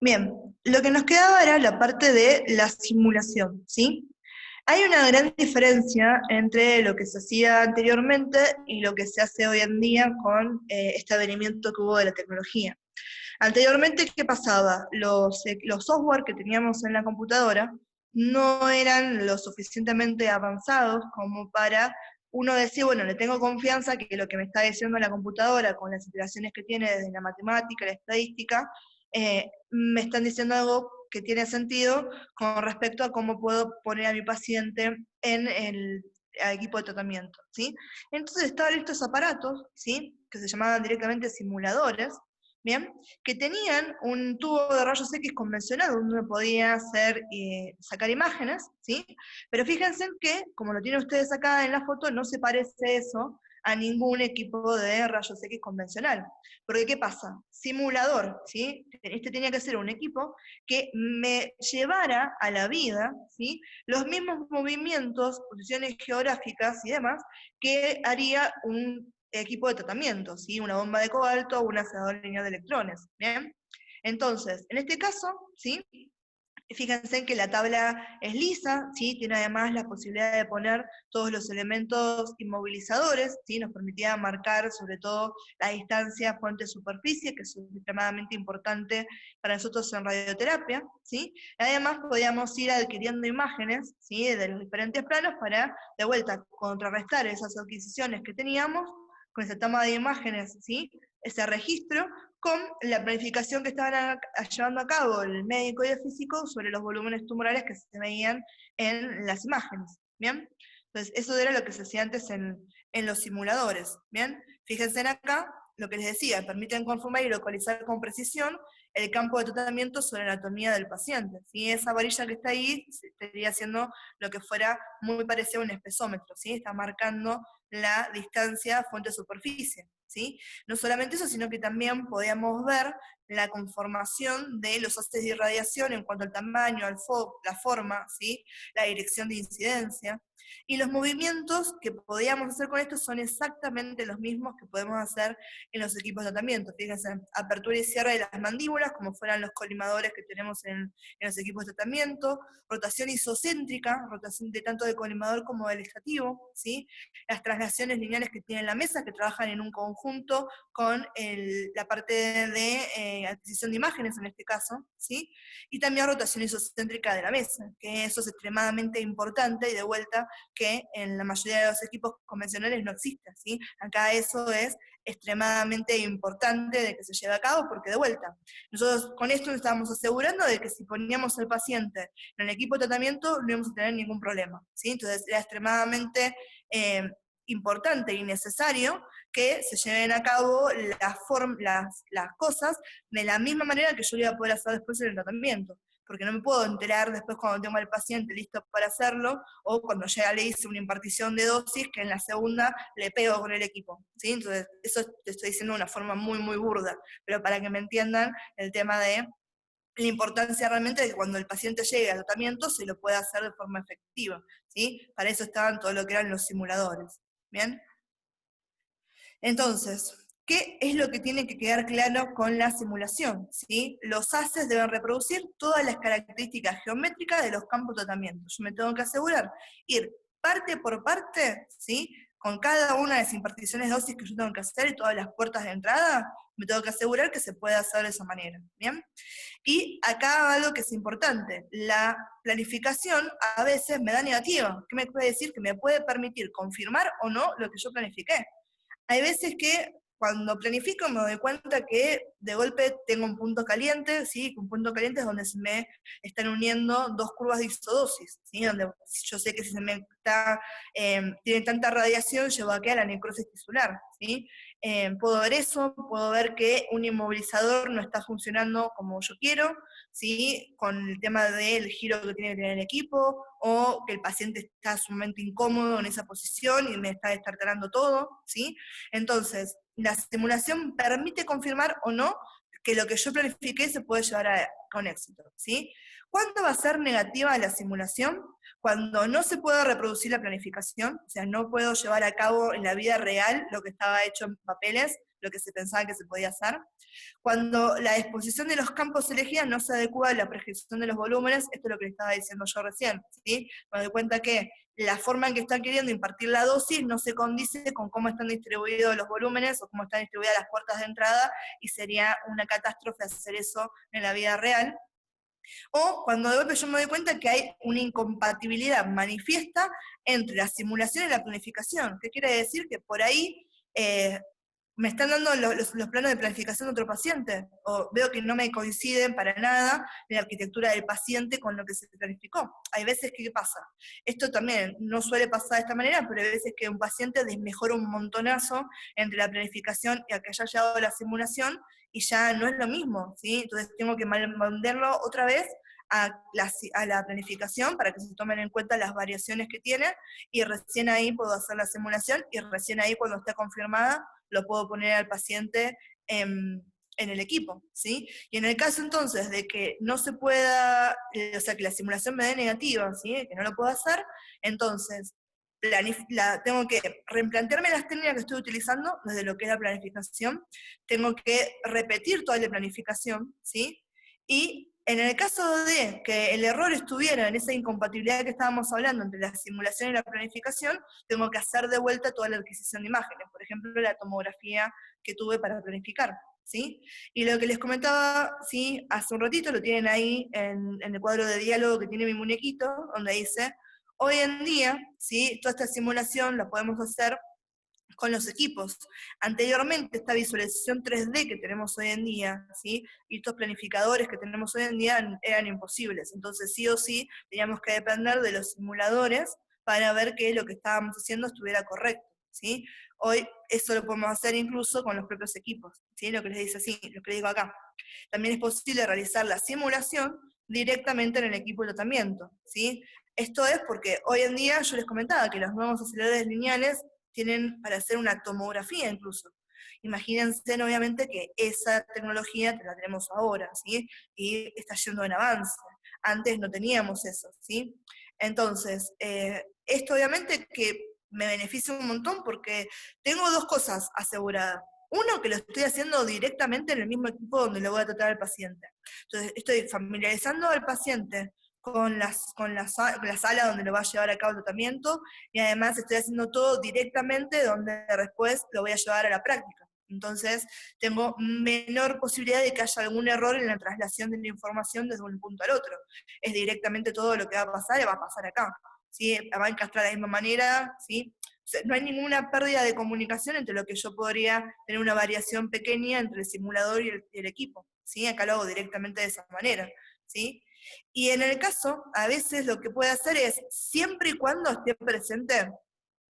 Bien, lo que nos quedaba era la parte de la simulación, ¿sí? Hay una gran diferencia entre lo que se hacía anteriormente y lo que se hace hoy en día con este advenimiento que hubo de la tecnología. Anteriormente, ¿qué pasaba? Los software que teníamos en la computadora no eran lo suficientemente avanzados como para uno decir, bueno, le tengo confianza que lo que me está diciendo la computadora con las iteraciones que tiene desde la matemática, la estadística, me están diciendo algo que tiene sentido con respecto a cómo puedo poner a mi paciente en el equipo de tratamiento, ¿sí? Entonces estaban estos aparatos, ¿sí? Que se llamaban directamente simuladores, ¿bien? Que tenían un tubo de rayos X convencional donde uno podía sacar imágenes, ¿sí? Pero fíjense que, como lo tienen ustedes acá en la foto, no se parece eso a ningún equipo de rayos X convencional. Porque, ¿qué pasa? Simulador, ¿sí? Este tenía que ser un equipo que me llevara a la vida, ¿sí? Los mismos movimientos, posiciones geográficas y demás, que haría un equipo de tratamiento, ¿sí? Una bomba de cobalto o un acelerador lineal de electrones, ¿bien? Entonces, en este caso, ¿sí? Fíjense que la tabla es lisa, ¿sí? Tiene además la posibilidad de poner todos los elementos inmovilizadores, ¿sí? Nos permitía marcar sobre todo la distancia fuente-superficie, que es extremadamente importante para nosotros en radioterapia, ¿sí? Además podíamos ir adquiriendo imágenes, ¿sí? De los diferentes planos para, de vuelta, contrarrestar esas adquisiciones que teníamos con esa toma de imágenes, ¿sí? Ese registro, con la planificación que estaban llevando a cabo el médico y el físico sobre los volúmenes tumorales que se veían en las imágenes, ¿bien? Entonces, eso era lo que se hacía antes en los simuladores, ¿bien? Fíjense en acá, lo que les decía, permiten conformar y localizar con precisión el campo de tratamiento sobre la anatomía del paciente, ¿sí? Esa varilla que está ahí estaría haciendo lo que fuera muy parecido a un espesómetro, ¿sí? Está marcando la distancia fuente-superficie, ¿sí? No solamente eso, sino que también podíamos ver la conformación de los haces de irradiación en cuanto al tamaño, la forma, ¿sí? La dirección de incidencia. Y los movimientos que podíamos hacer con esto son exactamente los mismos que podemos hacer en los equipos de tratamiento. Fíjense, apertura y cierre de las mandíbulas, como fueran los colimadores que tenemos en los equipos de tratamiento, rotación isocéntrica, rotación de tanto del colimador como del estativo, ¿sí? Las traslaciones lineales que tiene la mesa, que trabajan en un conjunto con la parte de adquisición de imágenes en este caso, ¿sí? Y también rotación isocéntrica de la mesa, que eso es extremadamente importante y de vuelta que en la mayoría de los equipos convencionales no existe, ¿sí? Acá eso es extremadamente importante de que se lleve a cabo, porque de vuelta, nosotros con esto nos estábamos asegurando de que si poníamos al paciente en el equipo de tratamiento no íbamos a tener ningún problema, ¿sí? Entonces era extremadamente eh, importante y necesario que se lleven a cabo las cosas de la misma manera que yo lo iba a poder hacer después en el tratamiento, porque no me puedo enterar después cuando tengo al paciente listo para hacerlo, o cuando ya le hice una impartición de dosis, que en la segunda le pego con el equipo, ¿sí? Entonces, eso te estoy diciendo de una forma muy, muy burda, pero para que me entiendan el tema de la importancia realmente de que cuando el paciente llegue al tratamiento se lo pueda hacer de forma efectiva, ¿sí? Para eso estaban todo lo que eran los simuladores, ¿bien? Entonces, ¿qué es lo que tiene que quedar claro con la simulación? ¿Sí? Los haces deben reproducir todas las características geométricas de los campos de tratamiento. Yo me tengo que asegurar ir parte por parte, ¿sí? Con cada una de las imparticiones de dosis que yo tengo que hacer y todas las puertas de entrada, me tengo que asegurar que se puede hacer de esa manera, ¿bien? Y acá algo que es importante, la planificación a veces me da negativa. ¿Qué me puede decir? Que me puede permitir confirmar o no lo que yo planifiqué. Hay veces que cuando planifico me doy cuenta que de golpe tengo un punto caliente, ¿sí? Un punto caliente es donde se me están uniendo dos curvas de isodosis, ¿sí? Donde yo sé que si se me tiene tanta radiación, lleva a la necrosis tisular, ¿sí? Puedo ver eso, puedo ver que un inmovilizador no está funcionando como yo quiero, ¿sí? Con el tema del giro que tiene que tener el equipo, o que el paciente está sumamente incómodo en esa posición y me está destartalando todo, ¿sí? Entonces, la simulación permite confirmar o no que lo que yo planifiqué se puede llevar con éxito, ¿sí? ¿Cuándo va a ser negativa la simulación? Cuando no se puede reproducir la planificación, o sea, no puedo llevar a cabo en la vida real lo que estaba hecho en papeles, lo que se pensaba que se podía hacer. Cuando la disposición de los campos elegidos no se adecua a la prescripción de los volúmenes, esto es lo que le estaba diciendo yo recién, ¿sí? Me doy cuenta que la forma en que están queriendo impartir la dosis no se condice con cómo están distribuidos los volúmenes o cómo están distribuidas las puertas de entrada, y sería una catástrofe hacer eso en la vida real. O cuando de golpe yo me doy cuenta que hay una incompatibilidad manifiesta entre la simulación y la planificación. ¿Qué quiere decir? Que por ahí me están dando los planos de planificación de otro paciente, o veo que no me coinciden para nada la arquitectura del paciente con lo que se planificó. Hay veces que, ¿qué pasa? Esto también no suele pasar de esta manera, pero hay veces que un paciente desmejora un montonazo entre la planificación y a que haya llegado a la simulación, y ya no es lo mismo, ¿sí? Entonces tengo que mandarlo otra vez a la planificación para que se tomen en cuenta las variaciones que tiene, y recién ahí puedo hacer la simulación, y recién ahí cuando esté confirmada lo puedo poner al paciente en el equipo, ¿sí? Y en el caso entonces de que no se pueda, o sea, que la simulación me dé negativa, ¿sí? Que no lo puedo hacer, entonces tengo que replantearme las técnicas que estoy utilizando desde lo que es la planificación, tengo que repetir toda la planificación, ¿sí? Y en el caso de que el error estuviera en esa incompatibilidad que estábamos hablando entre la simulación y la planificación, tengo que hacer de vuelta toda la adquisición de imágenes, por ejemplo, la tomografía que tuve para planificar, ¿sí? Y lo que les comentaba, ¿sí? Hace un ratito, lo tienen ahí en el cuadro de diálogo que tiene mi muñequito, donde dice, hoy en día, ¿sí? Toda esta simulación la podemos hacer con los equipos. Anteriormente, esta visualización 3D que tenemos hoy en día, ¿sí? Y estos planificadores que tenemos hoy en día eran imposibles. Entonces, sí o sí, teníamos que depender de los simuladores para ver que lo que estábamos haciendo estuviera correcto, ¿sí? Hoy eso lo podemos hacer incluso con los propios equipos, ¿sí? Lo que les dice así, lo que les digo acá. También es posible realizar la simulación directamente en el equipo de tratamiento, ¿sí? Esto es porque hoy en día yo les comentaba que los nuevos aceleradores lineales tienen para hacer una tomografía incluso. Imagínense, obviamente, que esa tecnología la tenemos ahora, ¿sí? Y está yendo en avance. Antes no teníamos eso, ¿sí? Entonces, esto obviamente que me beneficia un montón porque tengo dos cosas aseguradas. Uno, que lo estoy haciendo directamente en el mismo equipo donde le voy a tratar al paciente. Entonces, estoy familiarizando al paciente con la sala donde lo va a llevar a cabo el tratamiento, y además estoy haciendo todo directamente donde después lo voy a llevar a la práctica. Entonces, tengo menor posibilidad de que haya algún error en la traslación de la información desde un punto al otro. Es directamente todo lo que va a pasar y va a pasar acá, ¿sí? Va a encastrar de la misma manera, ¿sí? O sea, no hay ninguna pérdida de comunicación entre lo que yo podría tener una variación pequeña entre el simulador y el equipo, ¿sí? Acá lo hago directamente de esa manera, ¿sí? Y en el caso, a veces lo que puede hacer es, siempre y cuando esté presente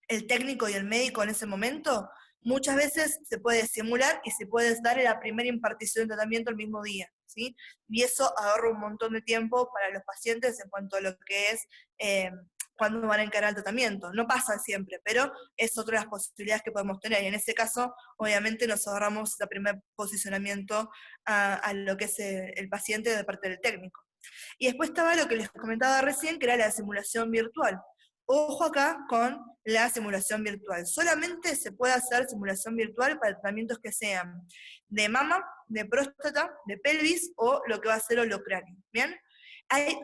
el técnico y el médico en ese momento, muchas veces se puede simular y se puede dar la primera impartición de tratamiento el mismo día, ¿sí? Y eso ahorra un montón de tiempo para los pacientes en cuanto a lo que es cuándo van a encarar el tratamiento. No pasa siempre, pero es otra de las posibilidades que podemos tener. Y en ese caso, obviamente, nos ahorramos el primer posicionamiento a lo que es el paciente de parte del técnico. Y después estaba lo que les comentaba recién, que era la simulación virtual. Ojo acá con la simulación virtual. Solamente se puede hacer simulación virtual para tratamientos que sean de mama, de próstata, de pelvis o lo que va a ser holocráneo. ¿Bien? Hay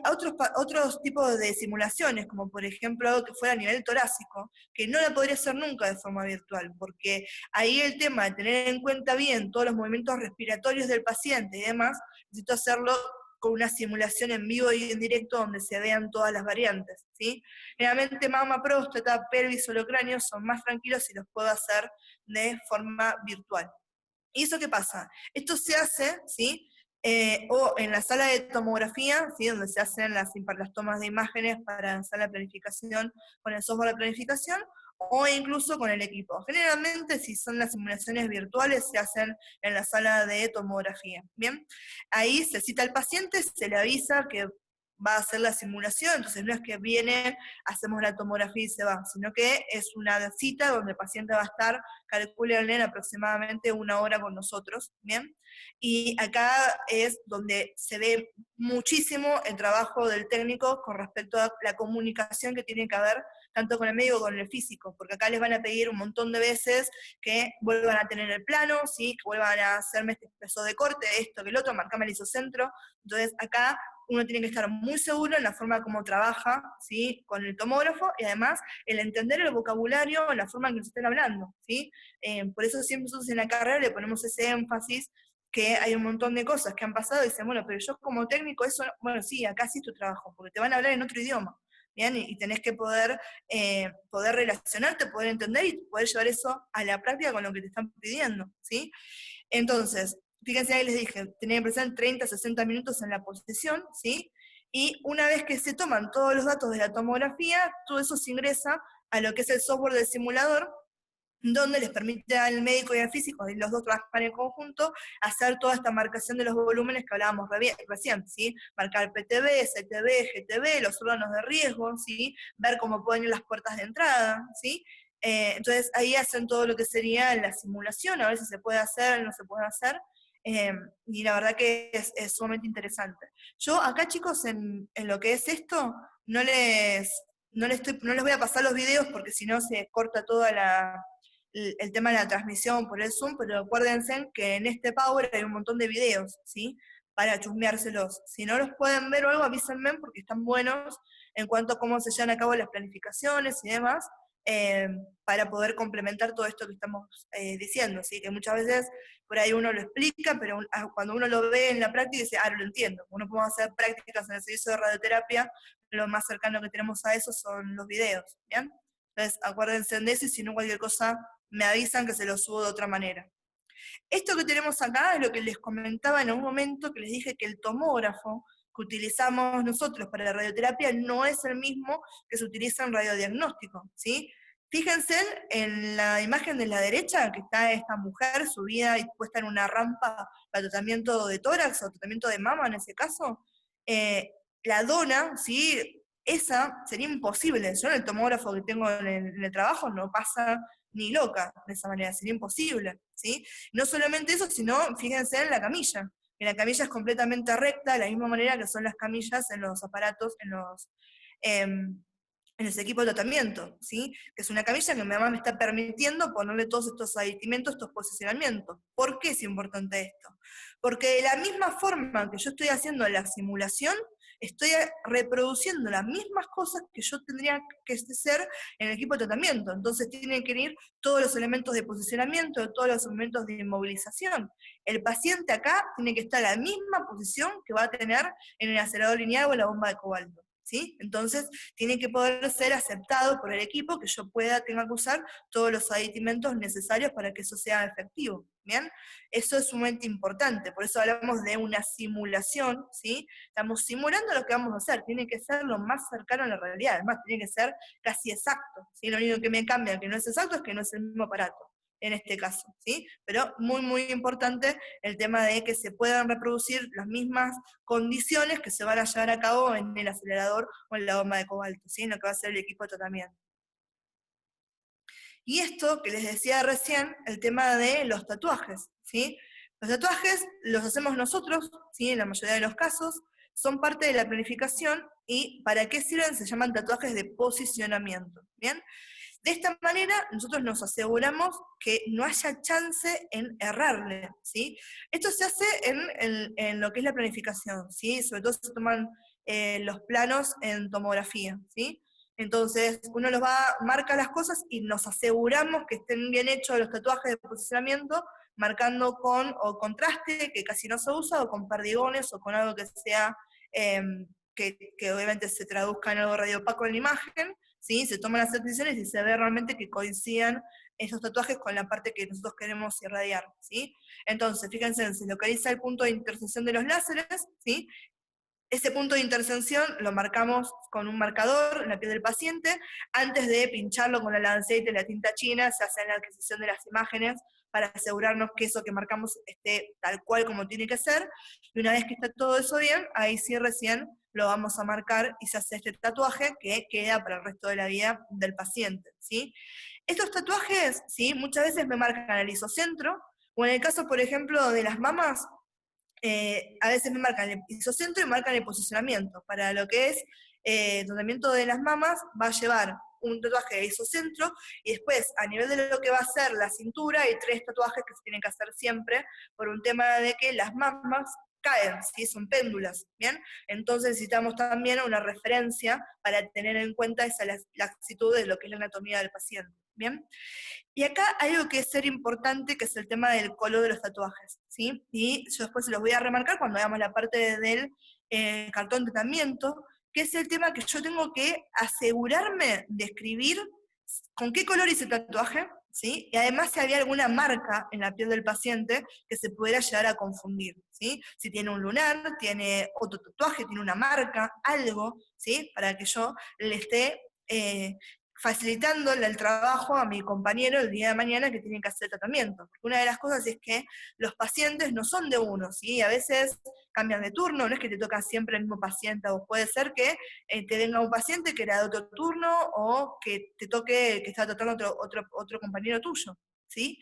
otros tipos de simulaciones, como por ejemplo algo que fuera a nivel torácico, que no la podría hacer nunca de forma virtual, porque ahí el tema de tener en cuenta bien todos los movimientos respiratorios del paciente y demás, necesito hacerlo con una simulación en vivo y en directo donde se vean todas las variantes, ¿sí? Generalmente mama, próstata, pelvis, holocráneo son más tranquilos y los puedo hacer de forma virtual. ¿Y eso qué pasa? Esto se hace, ¿sí? O en la sala de tomografía, ¿sí? Donde se hacen las tomas de imágenes para hacer la planificación con el software de planificación, o incluso con el equipo. Generalmente, si son las simulaciones virtuales, se hacen en la sala de tomografía. Bien, ahí se cita al paciente, se le avisa que va a hacer la simulación, entonces no es que viene, hacemos la tomografía y se va, sino que es una cita donde el paciente va a estar, calculen aproximadamente 1 hora con nosotros, ¿bien? Y acá es donde se ve muchísimo el trabajo del técnico con respecto a la comunicación que tiene que haber tanto con el médico como con el físico, porque acá les van a pedir un montón de veces que vuelvan a tener el plano, ¿sí? Que vuelvan a hacerme este peso de corte, esto, que el otro, marcame el isocentro. Entonces acá uno tiene que estar muy seguro en la forma como trabaja, ¿sí? Con el tomógrafo, y además el entender el vocabulario, la forma en que nos estén hablando, ¿sí? Por eso siempre nosotros en la carrera le ponemos ese énfasis, que hay un montón de cosas que han pasado y dicen, bueno, pero yo como técnico eso, bueno, sí, acá sí es tu trabajo, porque te van a hablar en otro idioma, ¿bien? Y tenés que poder relacionarte, poder entender y poder llevar eso a la práctica con lo que te están pidiendo, ¿sí? Entonces, fíjense ahí les dije, tenían que empezar en 30, 60 minutos en la posición, ¿sí? Y una vez que se toman todos los datos de la tomografía, todo eso se ingresa a lo que es el software del simulador, donde les permite al médico y al físico, y los dos trabajan en conjunto, hacer toda esta marcación de los volúmenes que hablábamos recién, ¿sí? Marcar PTB, CTB, GTB, los órganos de riesgo, ¿sí? Ver cómo pueden ir las puertas de entrada, ¿sí? Entonces ahí hacen todo lo que sería la simulación, a ver si se puede hacer, no se puede hacer, eh, y la verdad que es sumamente interesante. Yo acá, chicos, en lo que es esto, no les voy a pasar los videos porque si no se corta toda el tema de la transmisión por el Zoom, pero acuérdense que en este Power hay un montón de videos, ¿sí? Para chusmeárselos. Si no los pueden ver o algo, avísenme porque están buenos en cuanto a cómo se llevan a cabo las planificaciones y demás, eh, para poder complementar todo esto que estamos diciendo, ¿sí? Que muchas veces por ahí uno lo explica, pero cuando uno lo ve en la práctica dice, ah, no lo entiendo. Uno puede hacer prácticas en el servicio de radioterapia, lo más cercano que tenemos a eso son los videos, ¿bien? Entonces, acuérdense de eso y si no cualquier cosa me avisan que se lo subo de otra manera. Esto que tenemos acá es lo que les comentaba en un momento, que les dije que el tomógrafo que utilizamos nosotros para la radioterapia no es el mismo que se utiliza en radiodiagnóstico, ¿sí? Fíjense en la imagen de la derecha, que está esta mujer subida y puesta en una rampa para tratamiento de tórax o tratamiento de mama en ese caso. Eh, la dona, ¿sí? Esa sería imposible. Yo en el tomógrafo que tengo en el trabajo no pasa ni loca de esa manera, sería imposible, ¿sí? No solamente eso, sino fíjense en la camilla, que la camilla es completamente recta, de la misma manera que son las camillas en los aparatos, en los equipos de tratamiento, ¿sí? Que es una camilla que además me está permitiendo ponerle todos estos aditamentos, estos posicionamientos. ¿Por qué es importante esto? Porque de la misma forma que yo estoy haciendo la simulación, estoy reproduciendo las mismas cosas que yo tendría que hacer en el equipo de tratamiento. Entonces tienen que ir todos los elementos de posicionamiento, todos los elementos de inmovilización. El paciente acá tiene que estar en la misma posición que va a tener en el acelerador lineal o en la bomba de cobalto, ¿sí? Entonces tiene que poder ser aceptado por el equipo, que yo tenga que usar todos los aditamentos necesarios para que eso sea efectivo, ¿bien? Eso es sumamente importante, por eso hablamos de una simulación, ¿sí? Estamos simulando lo que vamos a hacer, tiene que ser lo más cercano a la realidad, además tiene que ser casi exacto, ¿sí? Lo único que me cambia que no es exacto es que no es el mismo aparato, en este caso, ¿sí? Pero muy, muy importante el tema de que se puedan reproducir las mismas condiciones que se van a llevar a cabo en el acelerador o en la bomba de cobalto, ¿sí? En lo que va a ser el equipo de tratamiento. Y esto que les decía recién, el tema de los tatuajes, ¿sí? Los tatuajes los hacemos nosotros, ¿sí? En la mayoría de los casos, son parte de la planificación y ¿para qué sirven? Se llaman tatuajes de posicionamiento, ¿bien? De esta manera, nosotros nos aseguramos que no haya chance en errarle, ¿sí? Esto se hace en lo que es la planificación, ¿sí? Sobre todo se toman los planos en tomografía, ¿sí? Entonces, uno marca las cosas y nos aseguramos que estén bien hechos los tatuajes de posicionamiento, marcando con o contraste, que casi no se usa, o con perdigones, o con algo que sea, que obviamente se traduzca en algo radiopaco en la imagen, ¿sí? Se toman las decisiones y se ve realmente que coincidan esos tatuajes con la parte que nosotros queremos irradiar, ¿sí? Entonces, fíjense, se localiza el punto de intersección de los láseres, ¿sí? Ese punto de intersección lo marcamos con un marcador en la piel del paciente. Antes de pincharlo con la lanceta y la tinta china, se hace la adquisición de las imágenes para asegurarnos que eso que marcamos esté tal cual como tiene que ser. Y una vez que está todo eso bien, ahí sí recién lo vamos a marcar y se hace este tatuaje que queda para el resto de la vida del paciente, ¿sí? Estos tatuajes, ¿sí? Muchas veces me marcan el isocentro, o en el caso, por ejemplo, de las mamas, a veces me marcan el isocentro y marcan el posicionamiento. Para lo que es el tratamiento de las mamas, va a llevar un tatuaje de isocentro, y después, a nivel de lo que va a ser la cintura, hay 3 tatuajes que se tienen que hacer siempre, por un tema de que las mamas caen, ¿sí? Son péndulas, ¿bien? Entonces necesitamos también una referencia para tener en cuenta esa laxitud de lo que es la anatomía del paciente, ¿bien? Y acá hay algo que es ser importante, que es el tema del color de los tatuajes, ¿sí? Y yo después se los voy a remarcar cuando veamos la parte del cartón de tratamiento, que es el tema que yo tengo que asegurarme de escribir con qué color hice el tatuaje, ¿sí? Y además si había alguna marca en la piel del paciente que se pudiera llegar a confundir, ¿sí? Si tiene un lunar, tiene otro tatuaje, tiene una marca, algo, ¿sí? Para que yo le esté facilitándole el trabajo a mi compañero el día de mañana que tiene que hacer el tratamiento. Porque una de las cosas es que los pacientes no son de uno, ¿sí? A veces cambian de turno, no es que te toca siempre el mismo paciente, o puede ser que te venga un paciente que era de otro turno, o que te toque que está tratando otro compañero tuyo, ¿sí?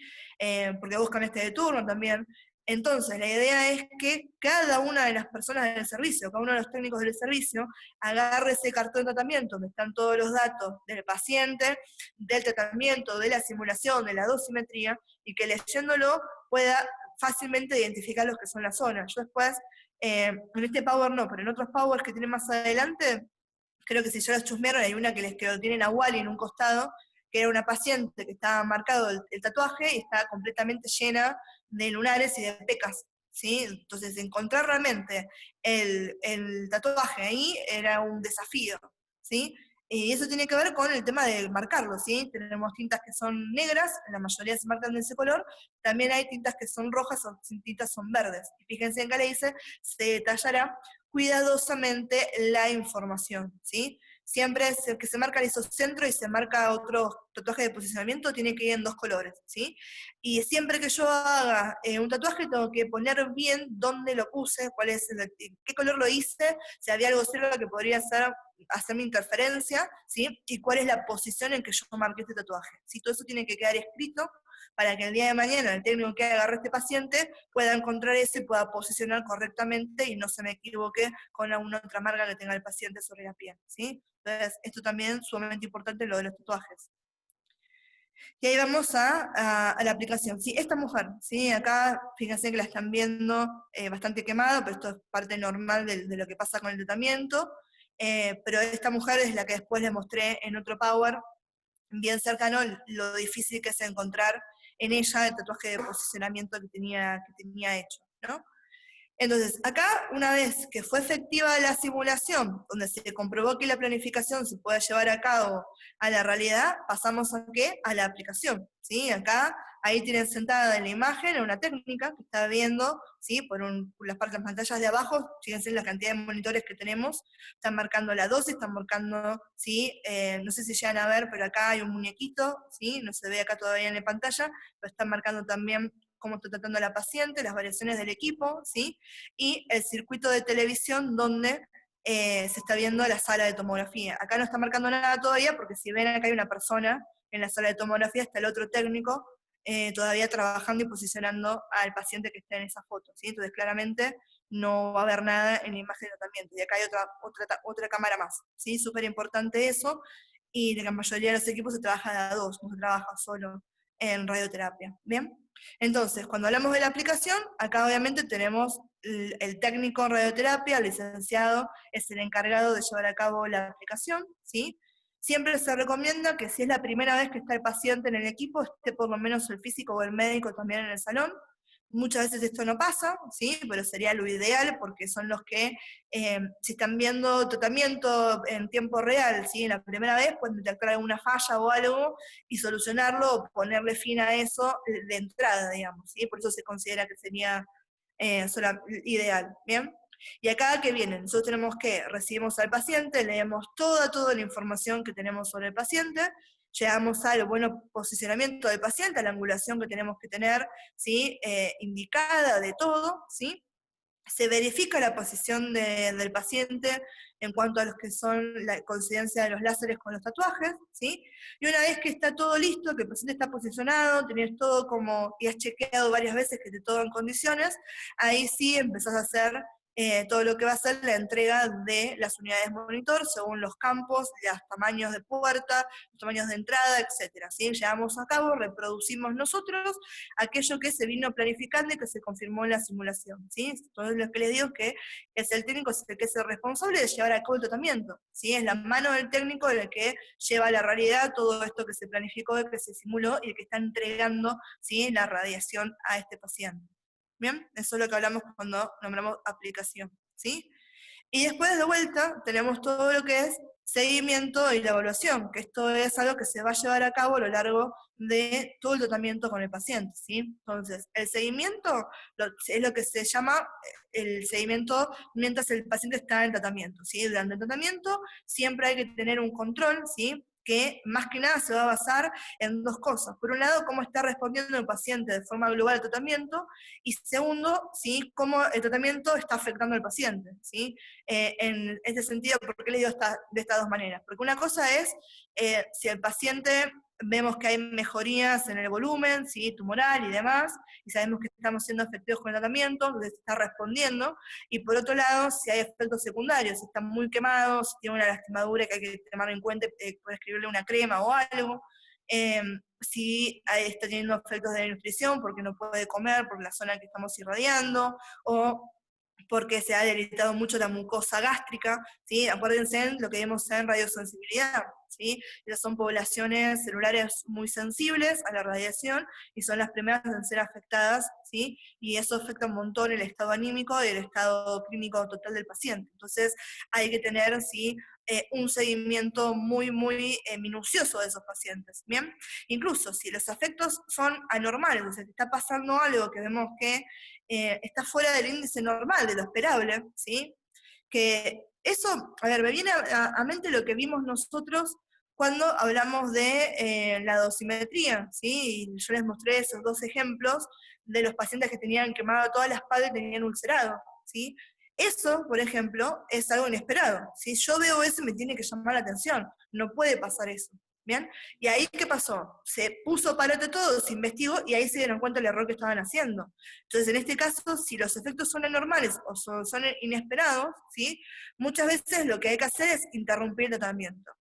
Porque vos cambiaste de turno también. Entonces, la idea es que cada una de las personas del servicio, cada uno de los técnicos del servicio, agarre ese cartón de tratamiento donde están todos los datos del paciente, del tratamiento, de la simulación, de la dosimetría, y que leyéndolo pueda fácilmente identificar los que son las zonas. Yo después, en este Power no, pero en otros Powers que tienen más adelante, creo que si ya los chusmearon, hay una que les quedó, tienen a Wally en un costado, que era una paciente que estaba marcado el tatuaje y estaba completamente llena de lunares y de pecas, ¿sí? Entonces, encontrar realmente el tatuaje ahí era un desafío, ¿sí? Y eso tiene que ver con el tema de marcarlo, ¿sí? Tenemos tintas que son negras, la mayoría se marcan de ese color, también hay tintas que son rojas o tintas son verdes. Y fíjense en que le dice, se detallará cuidadosamente la información, ¿sí? Siempre es el que se marca el isocentro y se marca otro tatuaje de posicionamiento, tiene que ir en 2 colores, ¿sí? Y siempre que yo haga un tatuaje tengo que poner bien dónde lo puse, cuál es qué color lo hice, si había algo cerca que podría hacerme interferencia, ¿sí? Y cuál es la posición en que yo marqué este tatuaje, ¿sí? Todo eso tiene que quedar escrito para que el día de mañana el técnico que agarre a este paciente pueda encontrar eso y pueda posicionar correctamente y no se me equivoque con alguna otra marca que tenga el paciente sobre la piel, ¿sí? Entonces, esto también es sumamente importante, lo de los tatuajes. Y ahí vamos a la aplicación. ¿Sí? Esta mujer, ¿sí? Acá fíjense que la están viendo bastante quemada, pero esto es parte normal de lo que pasa con el tratamiento. Pero esta mujer es la que después les mostré en otro Power, bien cercano, lo difícil que es encontrar en ella el tatuaje de posicionamiento que tenía hecho, ¿no? Entonces, acá, una vez que fue efectiva la simulación, donde se comprobó que la planificación se puede llevar a cabo a la realidad, pasamos a ¿qué? A la aplicación, ¿sí? Acá, ahí tienen sentada en la imagen una técnica que está viendo, ¿sí? Por las pantallas de abajo, fíjense la cantidad de monitores que tenemos, están marcando la dosis, están marcando, ¿sí? No sé si llegan a ver, pero acá hay un muñequito, ¿sí? No se ve acá todavía en la pantalla, pero están marcando también cómo está tratando a la paciente, las variaciones del equipo, ¿sí? Y el circuito de televisión donde se está viendo la sala de tomografía. Acá no está marcando nada todavía, porque si ven acá hay una persona en la sala de tomografía, está el otro técnico todavía trabajando y posicionando al paciente que está en esa foto, ¿sí? Entonces claramente no va a haber nada en la imagen de tratamiento. Y acá hay otra cámara más, ¿sí? Súper importante eso, y la mayoría de los equipos se trabaja de a dos, no se trabaja solo en radioterapia, ¿bien? Entonces, cuando hablamos de la aplicación, acá obviamente tenemos el técnico en radioterapia, el licenciado, es el encargado de llevar a cabo la aplicación, ¿sí? Siempre se recomienda que si es la primera vez que está el paciente en el equipo, esté por lo menos el físico o el médico también en el salón. Muchas veces esto no pasa, ¿sí? Pero sería lo ideal porque son los que, si están viendo tratamiento en tiempo real, ¿sí? La primera vez pueden detectar alguna falla o algo y solucionarlo o ponerle fin a eso de entrada, digamos, ¿sí? Por eso se considera que sería ideal, ¿bien? Y acá, ¿qué viene? Nosotros tenemos que recibimos al paciente, leemos toda la información que tenemos sobre el paciente, llegamos al buen posicionamiento del paciente, a la angulación que tenemos que tener, ¿sí? Indicada de todo, ¿sí? Se verifica la posición del paciente en cuanto a los que son la coincidencia de los láseres con los tatuajes, ¿sí? Y una vez que está todo listo, que el paciente está posicionado, tenés todo como, y has chequeado varias veces que esté todo en condiciones, ahí sí empezás a hacer todo lo que va a ser la entrega de las unidades monitor según los campos, los tamaños de puerta, los tamaños de entrada, etc. ¿Sí? Llevamos a cabo, reproducimos nosotros aquello que se vino planificando y que se confirmó en la simulación. ¿Sí? Entonces lo que les digo es que es el técnico el que es el responsable de llevar a cabo el tratamiento. ¿Sí? Es la mano del técnico el que lleva a la realidad todo esto que se planificó, que se simuló y el que está entregando, ¿sí?, la radiación a este paciente. Bien, eso es lo que hablamos cuando nombramos aplicación, ¿sí? Y después de vuelta tenemos todo lo que es seguimiento y la evaluación, que esto es algo que se va a llevar a cabo a lo largo de todo el tratamiento con el paciente, ¿sí? Entonces, el seguimiento es lo que se llama el seguimiento mientras el paciente está en tratamiento, ¿sí? Durante el tratamiento siempre hay que tener un control, ¿sí?, que más que nada se va a basar en dos cosas. Por un lado, cómo está respondiendo el paciente de forma global al tratamiento, y segundo, ¿sí?, cómo el tratamiento está afectando al paciente, ¿sí? En este sentido, ¿por qué les digo de estas dos maneras? Porque una cosa es si el paciente vemos que hay mejorías en el volumen, ¿sí?, tumoral y demás, y sabemos que estamos siendo efectivos con el tratamiento, entonces está respondiendo, y por otro lado, si hay efectos secundarios, si están muy quemados, si tiene una lastimadura que hay que tomar en cuenta, puede escribirle una crema o algo, si está teniendo efectos de nutrición porque no puede comer por la zona que estamos irradiando, o porque se ha debilitado mucho la mucosa gástrica, ¿sí? Acuérdense en lo que vimos en radiosensibilidad, ¿sí? Esas son poblaciones celulares muy sensibles a la radiación y son las primeras en ser afectadas, ¿sí? Y eso afecta un montón el estado anímico y el estado clínico total del paciente. Entonces hay que tener, ¿sí?, un seguimiento muy, muy minucioso de esos pacientes, ¿bien? Incluso si los efectos son anormales, o sea, que está pasando algo que vemos que está fuera del índice normal, de lo esperable, ¿sí? Que eso, a ver, me viene a mente lo que vimos nosotros cuando hablamos de la dosimetría, ¿sí? Y yo les mostré esos dos ejemplos de los pacientes que tenían quemado toda la espalda y tenían ulcerado, ¿sí? Eso, por ejemplo, es algo inesperado. Si yo veo eso, me tiene que llamar la atención. No puede pasar eso. ¿Bien? Y ahí, ¿qué pasó? Se puso parote todo, se investigó y ahí se dieron cuenta del error que estaban haciendo. Entonces, en este caso, si los efectos son anormales o son inesperados, ¿sí?, muchas veces lo que hay que hacer es interrumpir el tratamiento.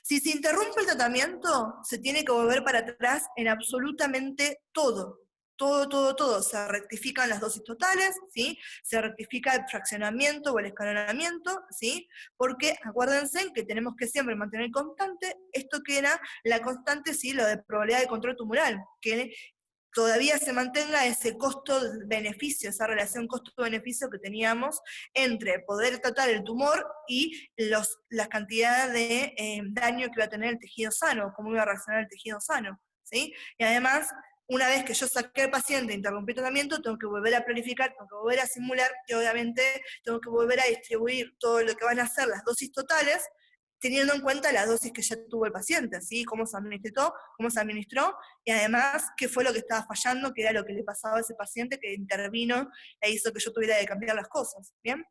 Si se interrumpe el tratamiento, se tiene que volver para atrás en absolutamente todo. Todo, todo, todo. Se rectifican las dosis totales, ¿sí? Se rectifica el fraccionamiento o el escalonamiento, ¿sí? Porque acuérdense que tenemos que siempre mantener constante esto que era la constante, ¿sí?, lo de probabilidad de control tumoral, que todavía se mantenga ese costo-beneficio, esa relación costo-beneficio que teníamos entre poder tratar el tumor y la cantidad de daño que iba a tener el tejido sano, cómo iba a reaccionar el tejido sano, ¿sí? Y además, una vez que yo saqué al paciente e interrumpí el tratamiento, tengo que volver a planificar, tengo que volver a simular, y obviamente tengo que volver a distribuir todo lo que van a ser las dosis totales, teniendo en cuenta la dosis que ya tuvo el paciente, ¿sí? Cómo se administró, y además qué fue lo que estaba fallando, qué era lo que le pasaba a ese paciente que intervino e hizo que yo tuviera que cambiar las cosas, ¿bien?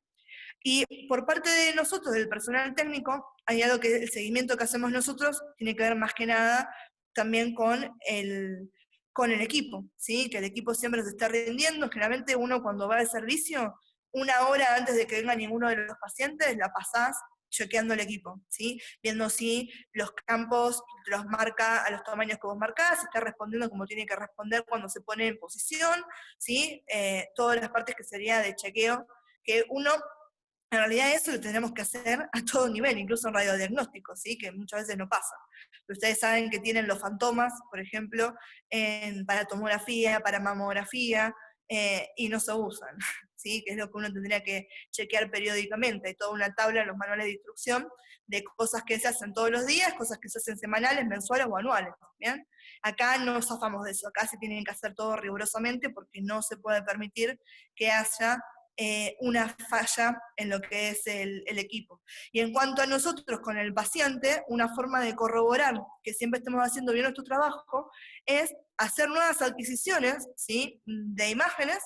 Y por parte de nosotros, del personal técnico, hay algo que el seguimiento que hacemos nosotros tiene que ver más que nada también con el equipo, ¿sí? Que el equipo siempre se esté rindiendo. Generalmente uno cuando va al servicio, una hora antes de que venga ninguno de los pacientes, la pasás chequeando el equipo, ¿sí? Viendo si los campos los marca a los tamaños que vos marcás, si está respondiendo como tiene que responder cuando se pone en posición, ¿sí? Todas las partes que sería de chequeo, que uno, en realidad eso lo tenemos que hacer a todo nivel, incluso en radiodiagnóstico, ¿sí?, que muchas veces no pasa. Pero ustedes saben que tienen los fantomas, por ejemplo, para tomografía, para mamografía, y no se usan, ¿sí?, que es lo que uno tendría que chequear periódicamente. Hay toda una tabla en los manuales de instrucción de cosas que se hacen todos los días, cosas que se hacen semanales, mensuales o anuales, ¿bien? Acá no zafamos de eso, acá se tienen que hacer todo rigurosamente porque no se puede permitir que haya una falla en lo que es el equipo. Y en cuanto a nosotros con el paciente, una forma de corroborar que siempre estemos haciendo bien nuestro trabajo es hacer nuevas adquisiciones, ¿sí?, de imágenes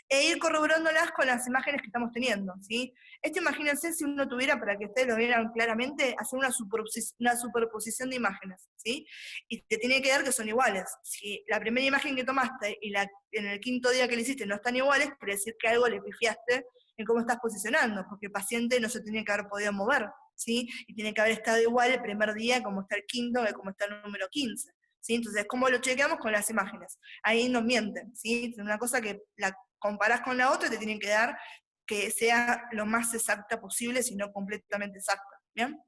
e ir corroborándolas con las imágenes que estamos teniendo, ¿sí? Esto, imagínense si uno tuviera, para que ustedes lo vieran claramente, hacer una superposición de imágenes, ¿sí? Y te tiene que dar que son iguales. Si la primera imagen que tomaste y en el quinto día que le hiciste no están iguales, quiere decir que algo le pifiaste en cómo estás posicionando, porque el paciente no se tiene que haber podido mover, ¿sí? Y tiene que haber estado igual el primer día como está el quinto que como está el número 15, ¿sí? Entonces, ¿cómo lo chequeamos? Con las imágenes. Ahí nos mienten, ¿sí? Es una cosa que la comparás con la otra y te tienen que dar que sea lo más exacta posible, si no completamente exacta, ¿bien?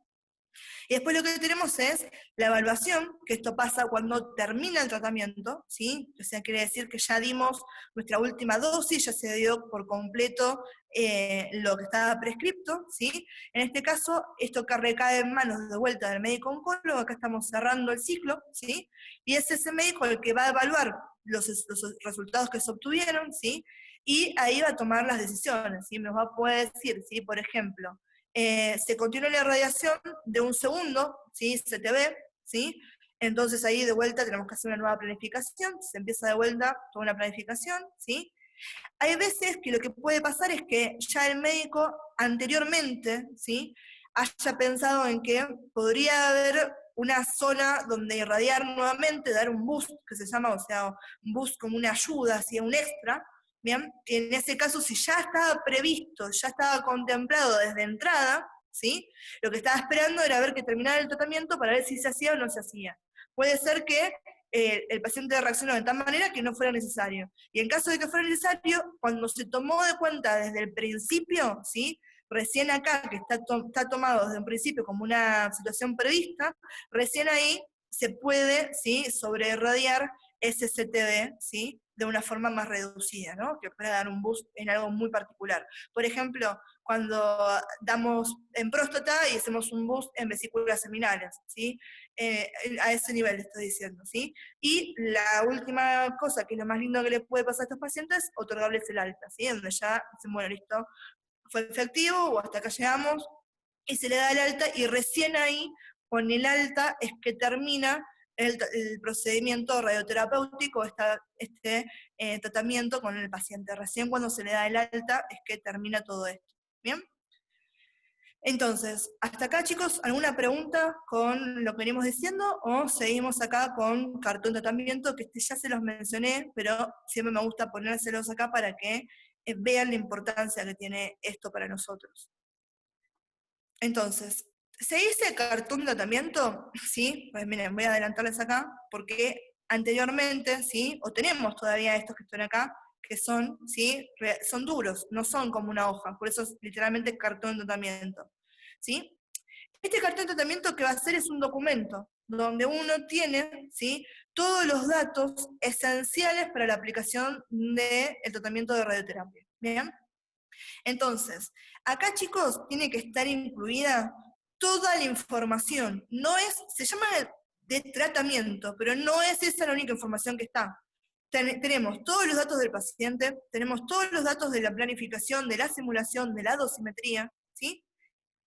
Y después lo que tenemos es la evaluación, que esto pasa cuando termina el tratamiento, ¿sí? O sea, quiere decir que ya dimos nuestra última dosis, ya se dio por completo lo que estaba prescripto, ¿sí? En este caso, esto que recae en manos de vuelta del médico oncólogo, acá estamos cerrando el ciclo, ¿sí? Y es ese médico el que va a evaluar los resultados que se obtuvieron, ¿sí? Y ahí va a tomar las decisiones, ¿sí? Nos va a poder decir, ¿sí? Por ejemplo, se continúa la irradiación de un segundo, ¿sí? CTB, ¿sí? Entonces ahí de vuelta tenemos que hacer una nueva planificación, se empieza de vuelta toda una planificación, ¿sí? Hay veces que lo que puede pasar es que ya el médico anteriormente, ¿sí? Haya pensado en que podría haber una zona donde irradiar nuevamente, dar un boost, que se llama, o sea, un boost como una ayuda, así, un extra, ¿bien? En ese caso, si ya estaba previsto, ya estaba contemplado desde entrada, ¿sí? Lo que estaba esperando era ver que terminara el tratamiento para ver si se hacía o no se hacía. Puede ser que el paciente reaccionó de tal manera que no fuera necesario. Y en caso de que fuera necesario, cuando se tomó de cuenta desde el principio, ¿sí? Recién acá, que está tomado desde un principio como una situación prevista, recién ahí se puede, ¿sí? Sobreirradiar ese CTD, ¿sí? De una forma más reducida, ¿no? Que pueda dar un boost en algo muy particular. Por ejemplo, cuando damos en próstata y hacemos un boost en vesículas seminales, ¿sí? A ese nivel estoy diciendo, ¿sí? Y la última cosa, que es lo más lindo que le puede pasar a estos pacientes, otorgarles el alta, ¿sí? Donde ya dicen, bueno, listo, fue efectivo, o hasta acá llegamos, y se le da el alta, y recién ahí, con el alta, es que termina el procedimiento radioterapéutico, este tratamiento con el paciente. Recién cuando se le da el alta es que termina todo esto. ¿Bien? Entonces, hasta acá, chicos, ¿alguna pregunta con lo que venimos diciendo? ¿O seguimos acá con cartón de tratamiento? Que ya se los mencioné, pero siempre me gusta ponérselos acá para que vean la importancia que tiene esto para nosotros. Entonces, ¿se dice cartón de tratamiento? Sí, pues miren, voy a adelantarles acá, porque anteriormente, ¿sí? O tenemos todavía estos que están acá, que son, ¿sí? Son duros, no son como una hoja, por eso es literalmente cartón de tratamiento, ¿sí? Este cartón de tratamiento que va a hacer es un documento, donde uno tiene, ¿sí? Todos los datos esenciales para la aplicación del tratamiento de radioterapia, ¿bien? Entonces, acá, chicos, tiene que estar incluida toda la información. No es, se llama de tratamiento, pero no es esa la única información que está. Tenemos todos los datos del paciente, tenemos todos los datos de la planificación, de la simulación, de la dosimetría, ¿sí?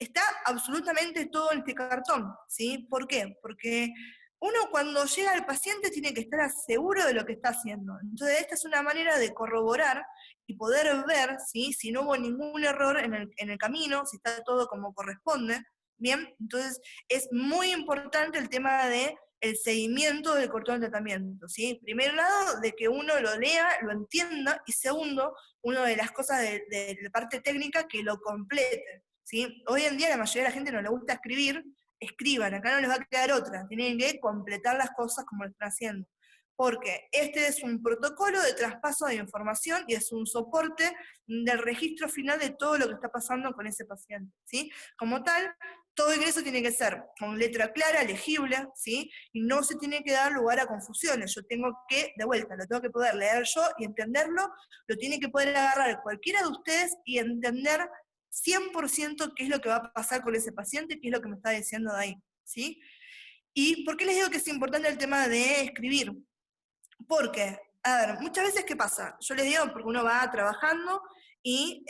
Está absolutamente todo en este cartón, ¿sí? ¿Por qué? Porque uno cuando llega al paciente tiene que estar seguro de lo que está haciendo. Entonces esta es una manera de corroborar y poder ver, ¿sí? Si no hubo ningún error en el camino, si está todo como corresponde, ¿bien? Entonces es muy importante el tema de el seguimiento del cartón de tratamiento, ¿sí? Primero lado, de que uno lo lea, lo entienda, y segundo, una de las cosas de la parte técnica, que lo complete, ¿sí? Hoy en día la mayoría de la gente no le gusta escribir, escriban, acá no les va a quedar otra, tienen que completar las cosas como lo están haciendo, porque este es un protocolo de traspaso de información y es un soporte del registro final de todo lo que está pasando con ese paciente, ¿sí? Como tal, todo ingreso tiene que ser con letra clara, legible, ¿sí? Y no se tiene que dar lugar a confusiones. Yo tengo que, de vuelta, lo tengo que poder leer yo y entenderlo, lo tiene que poder agarrar cualquiera de ustedes y entender 100% qué es lo que va a pasar con ese paciente, qué es lo que me está diciendo de ahí, ¿sí? ¿Y por qué les digo que es importante el tema de escribir? Porque, a ver, muchas veces, ¿qué pasa? Yo les digo, porque uno va trabajando y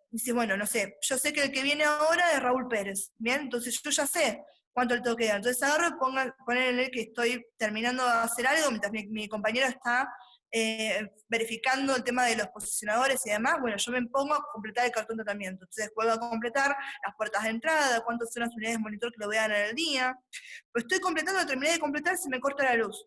dice, bueno, no sé, yo sé que el que viene ahora es Raúl Pérez, ¿bien? Entonces yo ya sé cuánto le tengo que dar. Entonces agarro y ponerle que estoy terminando de hacer algo, mientras mi compañero está verificando el tema de los posicionadores y demás, bueno, yo me pongo a completar el cartón de tratamiento. Entonces vuelvo a completar las puertas de entrada, cuántas son las unidades de monitor que lo vean en el día. Pues estoy completando, terminé de completar, se me corta la luz.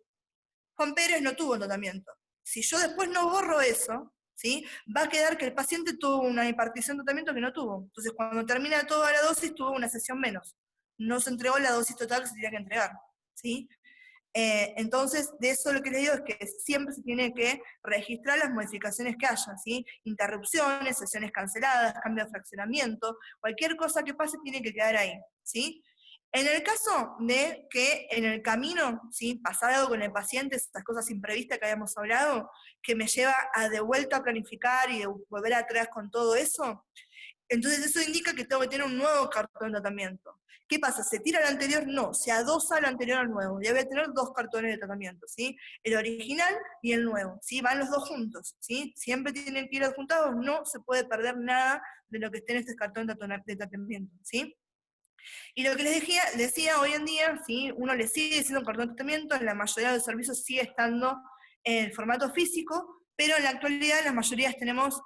Juan Pérez no tuvo tratamiento. Si yo después no borro eso, ¿sí? Va a quedar que el paciente tuvo una impartición de tratamiento que no tuvo. Entonces, cuando termina toda la dosis, tuvo una sesión menos. No se entregó la dosis total que se tenía que entregar, ¿sí? Entonces, de eso lo que les digo es que siempre se tiene que registrar las modificaciones que haya, ¿sí? Interrupciones, sesiones canceladas, cambio de fraccionamiento, cualquier cosa que pase tiene que quedar ahí, ¿sí? En el caso de que en el camino, ¿sí? Pasar algo con el paciente, esas cosas imprevistas que habíamos hablado, que me lleva a de vuelta a planificar y de volver atrás con todo eso, entonces eso indica que tengo que tener un nuevo cartón de tratamiento. ¿Qué pasa? ¿Se tira el anterior? No, se adosa el anterior al nuevo. Ya voy a tener dos cartones de tratamiento, ¿sí? El original y el nuevo, ¿sí? Van los dos juntos, ¿sí? Siempre tienen que ir adjuntados, no se puede perder nada de lo que esté en este cartón de tratamiento, ¿sí? Y lo que decía hoy en día, ¿sí? Uno le sigue diciendo cartón de tratamiento, en la mayoría de los servicios sigue estando en el formato físico, pero en la actualidad las mayorías tenemos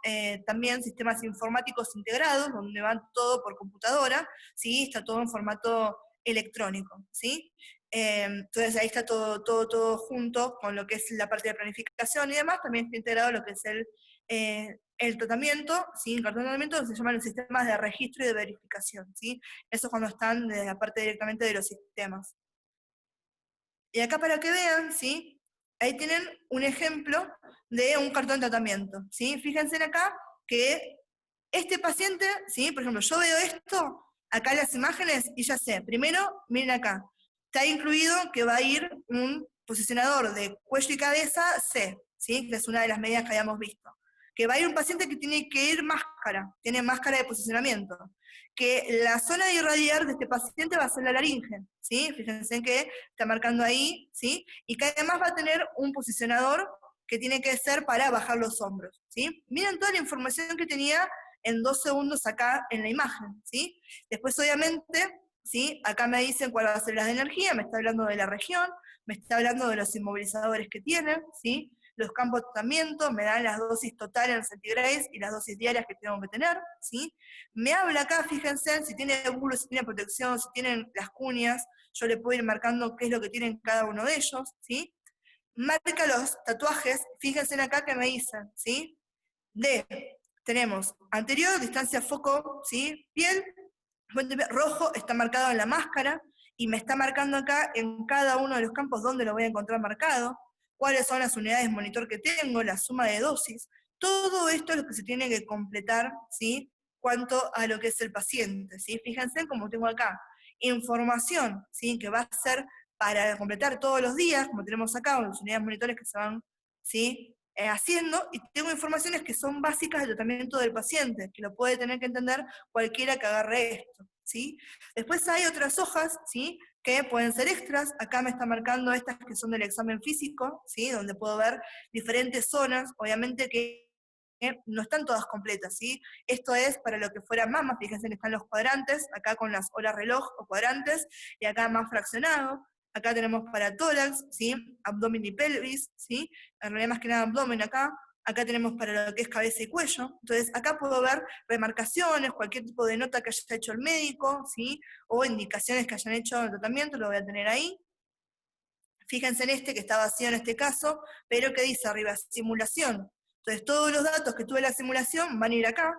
también sistemas informáticos integrados, donde va todo por computadora, ¿sí? Está todo en formato electrónico, ¿sí? Entonces ahí está todo junto con lo que es la parte de planificación y demás, también está integrado lo que es el tratamiento, ¿sí? El cartón de tratamiento se llaman los sistemas de registro y de verificación, ¿sí? Eso cuando están de la parte directamente de los sistemas. Y acá para que vean, ¿sí? Ahí tienen un ejemplo de un cartón de tratamiento, ¿sí? Fíjense en acá que este paciente, ¿sí? Por ejemplo, yo veo esto, acá en las imágenes, y ya sé, primero, miren acá, está incluido que va a ir un posicionador de cuello y cabeza C, ¿sí? Que es una de las medidas que habíamos visto. Que va a ir un paciente que tiene que ir máscara, tiene máscara de posicionamiento. Que la zona de irradiar de este paciente va a ser la laringe, ¿sí? Fíjense que está marcando ahí, ¿sí? Y que además va a tener un posicionador que tiene que ser para bajar los hombros, ¿sí? Miren toda la información que tenía en 2 segundos acá en la imagen, ¿sí? Después, obviamente, ¿sí? Acá me dicen cuál va a ser la de energía, me está hablando de la región, me está hablando de los inmovilizadores que tienen, ¿sí? Los campos de tratamiento, me dan las dosis totales en centigrados y las dosis diarias que tengo que tener, ¿sí? Me habla acá, fíjense, si tiene bulo, si tiene protección, si tienen las cuñas, yo le puedo ir marcando qué es lo que tienen cada uno de ellos, ¿sí? Marca los tatuajes, fíjense acá que me dicen, ¿sí? Tenemos anterior, distancia foco, ¿sí? Piel, rojo está marcado en la máscara, y me está marcando acá en cada uno de los campos dónde lo voy a encontrar marcado, cuáles son las unidades monitor que tengo, la suma de dosis, todo esto es lo que se tiene que completar, ¿sí? Cuanto a lo que es el paciente, ¿sí? Fíjense como tengo acá, información, ¿sí? Que va a ser para completar todos los días, como tenemos acá, las unidades monitores que se van, ¿sí? Haciendo, y tengo informaciones que son básicas del tratamiento del paciente, que lo puede tener que entender cualquiera que agarre esto, ¿sí? Después hay otras hojas, ¿sí? Que pueden ser extras, acá me está marcando estas que son del examen físico, ¿sí? Donde puedo ver diferentes zonas, obviamente que no están todas completas, ¿sí? Esto es para lo que fuera mama, fíjense que están los cuadrantes, acá con las horas reloj o cuadrantes, y acá más fraccionado. Acá tenemos para tórax, ¿sí? Abdomen y pelvis, ¿sí? En realidad más que nada abdomen acá. Acá tenemos para lo que es cabeza y cuello. Entonces acá puedo ver remarcaciones, cualquier tipo de nota que haya hecho el médico, ¿sí? O indicaciones que hayan hecho en el tratamiento, lo voy a tener ahí. Fíjense en este que está vacío en este caso, pero que dice arriba, simulación. Entonces todos los datos que tuve en la simulación van a ir acá.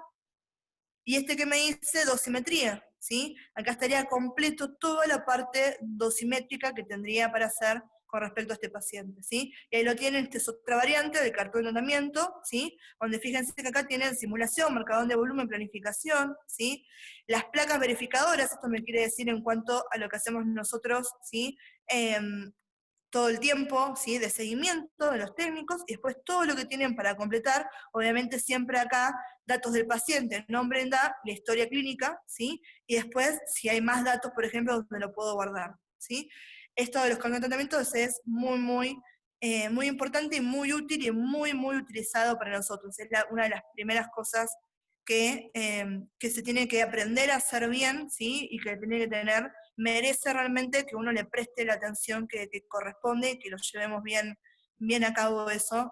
Y este que me dice dosimetría, ¿sí? Acá estaría completo toda la parte dosimétrica que tendría para hacer con respecto a este paciente, ¿sí? Y ahí lo tienen, esta es otra variante del cartón de tratamiento, ¿sí? Donde fíjense que acá tienen simulación, marcador de volumen, planificación, ¿sí? Las placas verificadoras, esto me quiere decir en cuanto a lo que hacemos nosotros, ¿sí? Todo el tiempo, ¿sí? De seguimiento de los técnicos, y después todo lo que tienen para completar, obviamente siempre acá, datos del paciente, nombre, edad, la historia clínica, ¿sí? Y después, si hay más datos, por ejemplo, donde lo puedo guardar, ¿sí? Esto de los cambios de tratamientos es muy importante y muy útil y muy utilizado para nosotros. Es una de las primeras cosas que se tiene que aprender a hacer bien, ¿sí? Y que tiene que tener, merece realmente que uno le preste la atención que corresponde, que lo llevemos bien a cabo eso,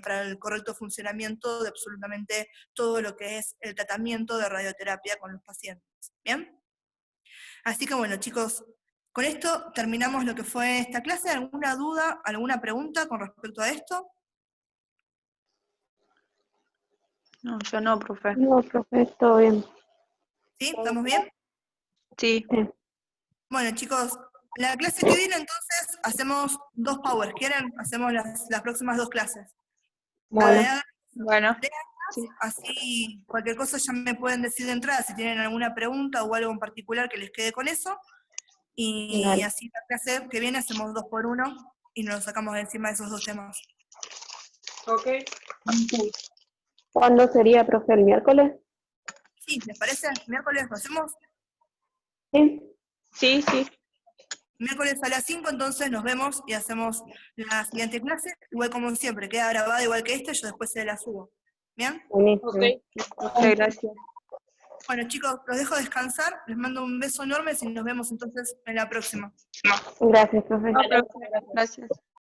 para el correcto funcionamiento de absolutamente todo lo que es el tratamiento de radioterapia con los pacientes. ¿Bien? Así que bueno, chicos, con esto terminamos lo que fue esta clase. ¿Alguna duda, alguna pregunta con respecto a esto? No, yo no, profe. No, profe, todo bien. ¿Sí? ¿Estamos bien? Sí. Sí. Bueno, chicos, la clase que viene entonces hacemos 2 powers. ¿Quieren? Hacemos las próximas 2 clases. Bueno, Bueno. Léanlas, Sí. así cualquier cosa ya me pueden decir de entrada si tienen alguna pregunta o algo en particular que les quede con eso. Y dale. así la clase que viene hacemos 2 por 1 y nos sacamos de encima de esos 2 temas. Ok. ¿Cuándo sería, profe? ¿El miércoles? Sí, ¿les parece? ¿Miércoles lo hacemos? Sí. Sí, sí. Miércoles a las 5, entonces nos vemos y hacemos la siguiente clase. Igual como siempre, queda grabada igual que esta, yo después se la subo. ¿Bien? Buenísimo. Ok. Profe, gracias. Bueno, chicos, los dejo descansar. Les mando un beso enorme y nos vemos entonces en la próxima. Gracias, profe. No, profe, gracias.